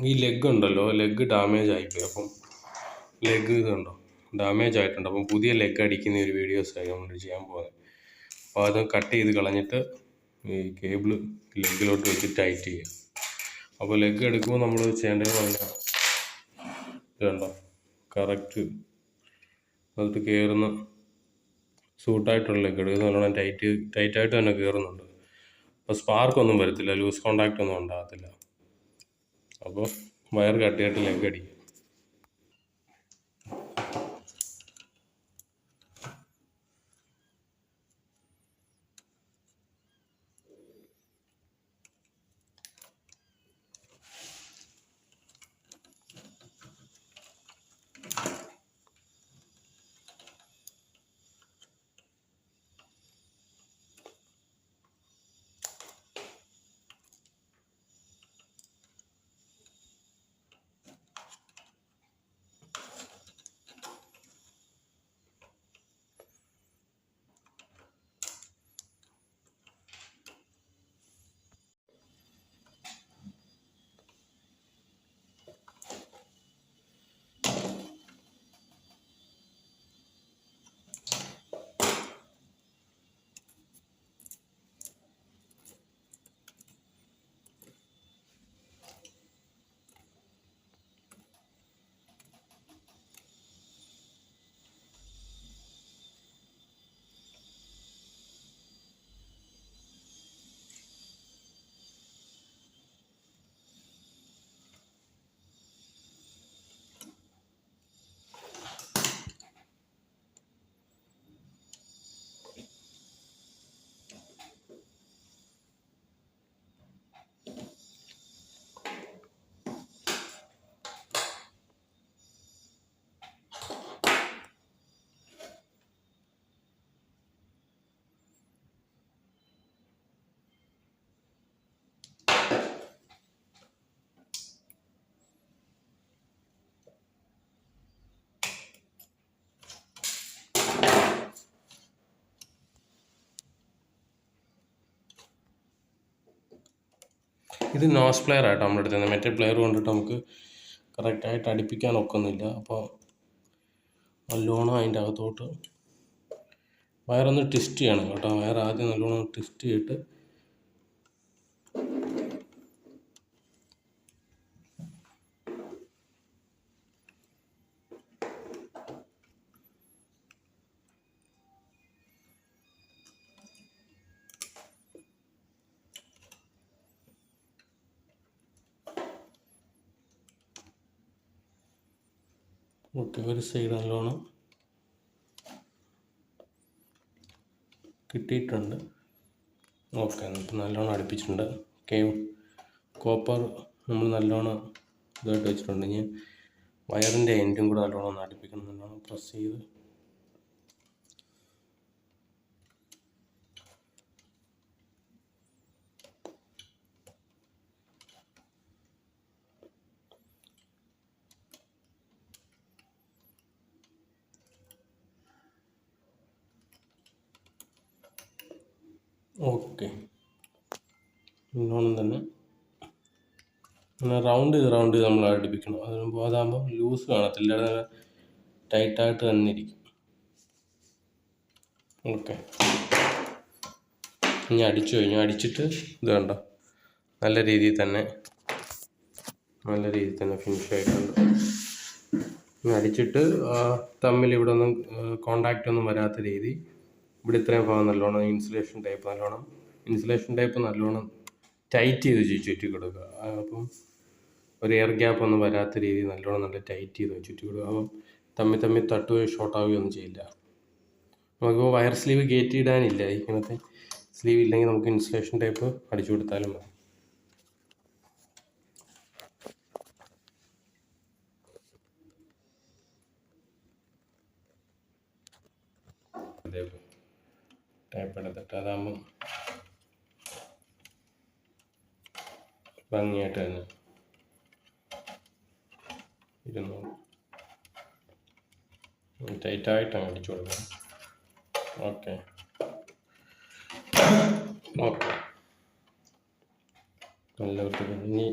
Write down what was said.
ഈ ലെഗ് ഉണ്ടല്ലോ, leg damage ആയിപ്പോയി. അപ്പം ലെഗ് ഇതുണ്ടോ ഡാമേജ് ആയിട്ടുണ്ട്. അപ്പം പുതിയ ലെഗ് അടിക്കുന്ന ഒരു വീഡിയോസായി നമ്മൾ ചെയ്യാൻ പോകുന്നത്. അപ്പോൾ അത് കട്ട് ചെയ്ത് കളഞ്ഞിട്ട് ഈ കേബിള് ലെഗിലോട്ട് വെച്ച് ടൈറ്റ് ചെയ്യുക. അപ്പോൾ ലെഗ് എടുക്കുമ്പോൾ നമ്മൾ ചെയ്യേണ്ടത് പറഞ്ഞാൽ ഇതുണ്ടോ കറക്റ്റ് അതിട്ട് കയറുന്ന സൂട്ടായിട്ടുള്ള ലെഗ് എടുക്കുക. നല്ലോണം ടൈറ്റായിട്ട് തന്നെ കയറുന്നുണ്ട്. അപ്പോൾ സ്പാർക്കൊന്നും വരത്തില്ല, ലൂസ് കോണ്ടാക്റ്റ് ഒന്നും ഉണ്ടാകത്തില്ല. അപ്പോൾ വയർ കട്ട് ചെയ്തിട്ട് ലെഗ് അടിക്കുക. ഇത് നോസ് പ്ലെയർ ആയിട്ടോ നമ്മളെടുത്തത്. മറ്റേ പ്ലെയർ കൊണ്ടിട്ട് നമുക്ക് കറക്റ്റായിട്ട് അടുപ്പിക്കാൻ ഒക്കുന്നില്ല. അപ്പോൾ നല്ലോണം അതിൻ്റെ അകത്തോട്ട് വയറൊന്ന് ട്വിസ്റ്റ് ചെയ്യണം കേട്ടോ. വയർ ആദ്യം നല്ലോണം ട്വിസ്റ്റ് ചെയ്തിട്ട് ഓക്കെ, ഒരു സൈഡ് നല്ലോണം കിട്ടിയിട്ടുണ്ട്. ഓക്കെ, എന്നിട്ട് നല്ലോണം അടുപ്പിച്ചിട്ടുണ്ട്. കോപ്പർ നമ്മൾ നല്ലോണം ഇതായിട്ട് വെച്ചിട്ടുണ്ട്. ഇനി വയറിൻ്റെ എൻഡും കൂടെ നല്ലോണം ഒന്ന് അടുപ്പിക്കണം. നല്ലോണം പ്രസ് ചെയ്ത് ഓക്കെ, നല്ലോണം തന്നെ റൗണ്ട് ചെയ്ത് നമ്മൾ അടുപ്പിക്കണം. അതാകുമ്പോൾ ലൂസ് കാണത്തില്ല, നല്ല ടൈറ്റായിട്ട് തന്നെ ഇരിക്കും. ഓക്കെ, ഇനി അടിച്ചു കഴിഞ്ഞു. അടിച്ചിട്ട് ഇത് കണ്ടോ നല്ല രീതിയിൽ തന്നെ ഫിനിഷ് ആയിട്ടുണ്ട്. ഇനി അടിച്ചിട്ട് തമ്മിൽ ഇവിടെ ഒന്നും കോണ്ടാക്റ്റ് ഒന്നും വരാത്ത രീതി ഇവിടെ ഇത്രയും ഭാഗം നല്ലോണം ഇൻസുലേഷൻ ടൈപ്പ് നല്ലോണം ടൈറ്റ് ചെയ്ത് ചുറ്റി കൊടുക്കുക. അപ്പം ഒരു എയർ ഗ്യാപ്പ് ഒന്നും വരാത്ത രീതിയിൽ നല്ല ടൈറ്റ് ചെയ്ത് ചുറ്റി കൊടുക്കുക. അപ്പം തമ്മിൽ തട്ടുകയോ ഷോർട്ടാവുകയോ ഒന്നും ചെയ്യില്ല. നമുക്കിപ്പോൾ വയർ സ്ലീവ് കയറ്റിയിടാനില്ല. ഇങ്ങനത്തെ സ്ലീവ് ഇല്ലെങ്കിൽ നമുക്ക് ഇൻസുലേഷൻ ടൈപ്പ് അടിച്ചു കൊടുത്താലും മതി. ടൈപ്പ് എടുത്തിട്ട് അതാകുമ്പം ഭംഗിയായിട്ട് തന്നെ ഇരുന്നോളൂ. ടൈറ്റായിട്ടാണ് അടിച്ചു കൊടുക്കുക. ഓക്കെ നല്ല വൃത്തിക്ക്. ഇനി